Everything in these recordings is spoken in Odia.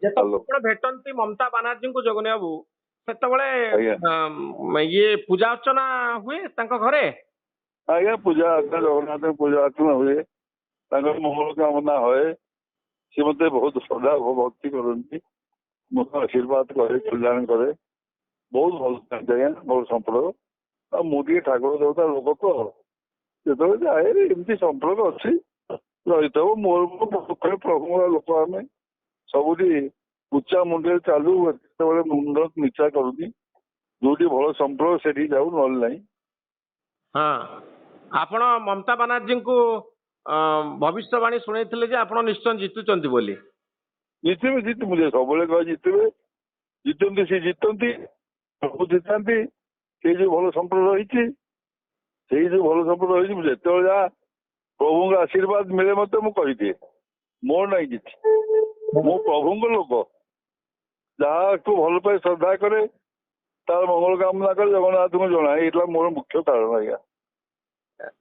ଯେତେବେଳେ ହ୍ୟାଲୋ ଆପଣ ଭେଟନ୍ତି ମମତା ବାନାର୍ଜୀଙ୍କୁ ଜଗନ୍ନାଥ ବାବୁ ସେତେବେଳେ ଆଜ୍ଞା ଇଏ ପୂଜା ଅର୍ଚ୍ଚନା ହୁଏ ତାଙ୍କ ଘରେ? ଆଜ୍ଞା ପୂଜା ଅର୍ଚ୍ଚନା ଜଗନ୍ନାଥ ପୂଜା ଅର୍ଚ୍ଚନା ହୁଏ ତାଙ୍କର ମଙ୍ଗଳ କାମନା ହୁଏ ସେ ମତେ ବହୁତ ଶ୍ରଦ୍ଧା ଭକ୍ତି କରନ୍ତି ମୋତେ ଆଶୀର୍ବାଦ କରେ କଲ୍ୟାଣ କରେ ବହୁତ ଭଲ ପାଆନ୍ତି ଆଜ୍ଞା ମୋର ସମ୍ପର୍କ ଆଉ ମୁଁ ଟିକେ ଠାକୁର ଦେବତା ଲୋକ ତ ଯେତେବେଳେ ଯାଏ ଏମିତି ସମ୍ପର୍କ ଅଛି ରହିଥାଉ ମୋର ଦୁଃଖରେ ପ୍ରଭୁଙ୍କ ଲୋକ ଆମେ ସବୁଠି ଉଚ୍ଚା ମୁଣ୍ଡରେ ଚାଲୁ କେତେବେଳେ ମୁଣ୍ଡ ନିଚା କରୁନି ଯୋଉଠି ଭଲ ସମ୍ପର୍କ ସେଠି ଯାଉ ନହେଲେ ନାହିଁ। ହଁ ଆପଣ ମମତା ବାନାର୍ଜୀଙ୍କୁ ଭବିଷ୍ୟବାଣୀ ଶୁଣେଇଥିଲେ ଯେ ଆପଣ ନିଶ୍ଚୟ ଜିତୁଛନ୍ତି ବୋଲି। ଜିତିବେ ଜିତିବୁ ଯେ ସବୁବେଳେ କହ ଜିତିବେ ଜିତନ୍ତି ସେ ଜିତନ୍ତି ସବୁ ଜିତାନ୍ତି ସେଇ ଯୋଉ ଭଲ ସମ୍ପର୍କ ରହିଛି ସେଇ ଯୋଉ ଭଲ ସମ୍ପର୍କ ରହିଛି ମୁଁ ଯେତେବେଳେ ଯାହା ପ୍ରଭୁଙ୍କ ଆଶୀର୍ବାଦ ମିଳେ ମତେ ମୁଁ କହିଦିଏ ମୋର ନାହିଁ କିଛି ମୁଁ ପ୍ରଭୁଙ୍କ ଲୋକ ଯାହାକୁ ଭଲ ପାଏ ଶ୍ରଦ୍ଧା କରେ ତାର ମଙ୍ଗଳ କାମନା କରେ ଜଗନ୍ନାଥଙ୍କୁ ଜଣାଏ ଏଇଟା ମୋର ମୁଖ୍ୟ କାରଣ ଆଜ୍ଞା।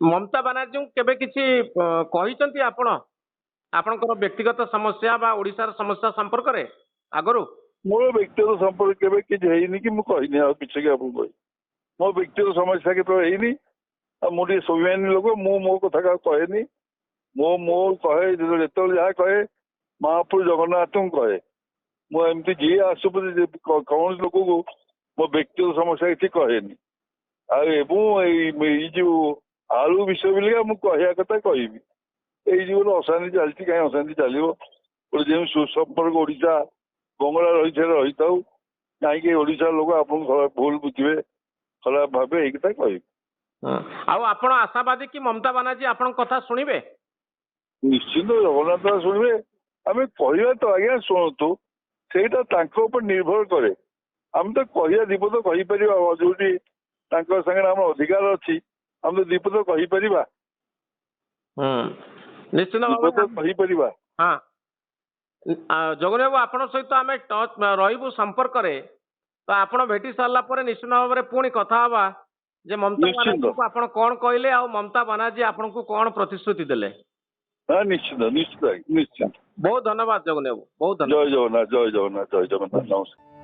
ମମତା ବାନାର୍ଜୀଙ୍କୁ କେବେ କିଛି କହିଛନ୍ତି ଆପଣ ଆପଣଙ୍କର ବ୍ୟକ୍ତିଗତ ସମସ୍ୟା ବା ଓଡ଼ିଶାର ସମସ୍ୟା ସମ୍ପର୍କରେ ଆଗରୁ? ମୋର ବ୍ୟକ୍ତିଗତ ସମ୍ପର୍କ କେବେ କିଛି ହେଇନି କି ମୁଁ କହିନି ଆଉ କିଛି କି ଆପଣଙ୍କୁ କହିବି ମୋ ବ୍ୟକ୍ତିଗତ ସମସ୍ୟା କେତେବେଳେ ହେଇନି ଆଉ ମୁଁ ଟିକେ ସ୍ୱାଭିମାନୀ ଲୋକ ମୁଁ ମୋ କଥା କାହାକୁ କହେନି ମୁଁ କହେ ଯେତେବେଳେ ଯାହା କହେ ମହାପ୍ରଭୁ ଜଗନ୍ନାଥଙ୍କୁ କହେ ମୁଁ ଏମିତି ଯିଏ ଆସୁ କୌଣସି ଲୋକକୁ ମୋ ବ୍ୟକ୍ତିଗତ ସମସ୍ୟା କିଛି କହେନି ଆଉ ଏବଂ ଏଇ ଯୋଉ ଆଳୁ ବିଷୟ ବୋଲିକା ମୁଁ କହିବା କଥା କହିବି ଏଇ ଯୋଉ ଗୋଟେ ଅଶାନ୍ତି ଚାଲିଛି କାହିଁ ଅଶାନ୍ତି ଚାଲିବ ଗୋଟେ ଯେଉଁ ସୁସମ୍ପର୍କ ଓଡ଼ିଶା ବଙ୍ଗଳା ରହିଥାଉ କାହିଁକି ଓଡ଼ିଶାର ଲୋକ ଆପଣଙ୍କୁ ଭୁଲ ବୁଝିବେ ଖରାପ ଭାବେ ଏଇ କଥା କହିବି। ଆଉ ଆପଣ ଆଶାବାଦୀ କି ମମତା ବାନାର୍ଜୀ ଆପଣଙ୍କ କଥା ଶୁଣିବେ? ନିଶ୍ଚିନ୍ତ ଜଗନ୍ନାଥ ଶୁଣିବେ ଆମେ କହିବା ତ ଆଜ୍ଞା ଶୁଣନ୍ତୁ ସେଇଟା ତାଙ୍କ ଉପରେ ନିର୍ଭର କରେ ଆମେ ତ କହିବା ଦୀପଦ କହିପାରିବା ଯୋଉଠି ତାଙ୍କ ସାଙ୍ଗରେ ଆମର ଅଧିକାର ଅଛି ଆମେ ତ ଦୀପଦ କହିପାରିବା ନିଶ୍ଚିତ କହିପାରିବା। ହଁ ଜଗନ୍ନାଥ ବାବୁ ଆପଣଙ୍କ ସହିତ ଆମେ ରହିବୁ ସମ୍ପର୍କରେ ତ ଆପଣ ଭେଟି ସାରିଲା ପରେ ନିଶ୍ଚିତ ଭାବରେ ପୁଣି କଥା ହବା ଯେ ମମତା ବାନାର୍ଜୀଙ୍କୁ ଆପଣ କଣ କହିଲେ ଆଉ ମମତା ବାନାର୍ଜୀ ଆପଣଙ୍କୁ କଣ ପ୍ରତିଶ୍ରୁତି ଦେଲେ। ହଁ ନିଶ୍ଚିତ ନିଶ୍ଚିତ ନିଶ୍ଚିତ। ବହୁତ ଧନ୍ୟବାଦ ଜଗନ୍ନାଥ ବାବୁ ବହୁତ ଧନ୍ୟବାଦ। ଜୟ ଜଗନ୍ନାଥ ଜୟ ଜଗନ୍ନାଥ ଜୟ ଜଗନ୍ନାଥ ନମସ୍କାର।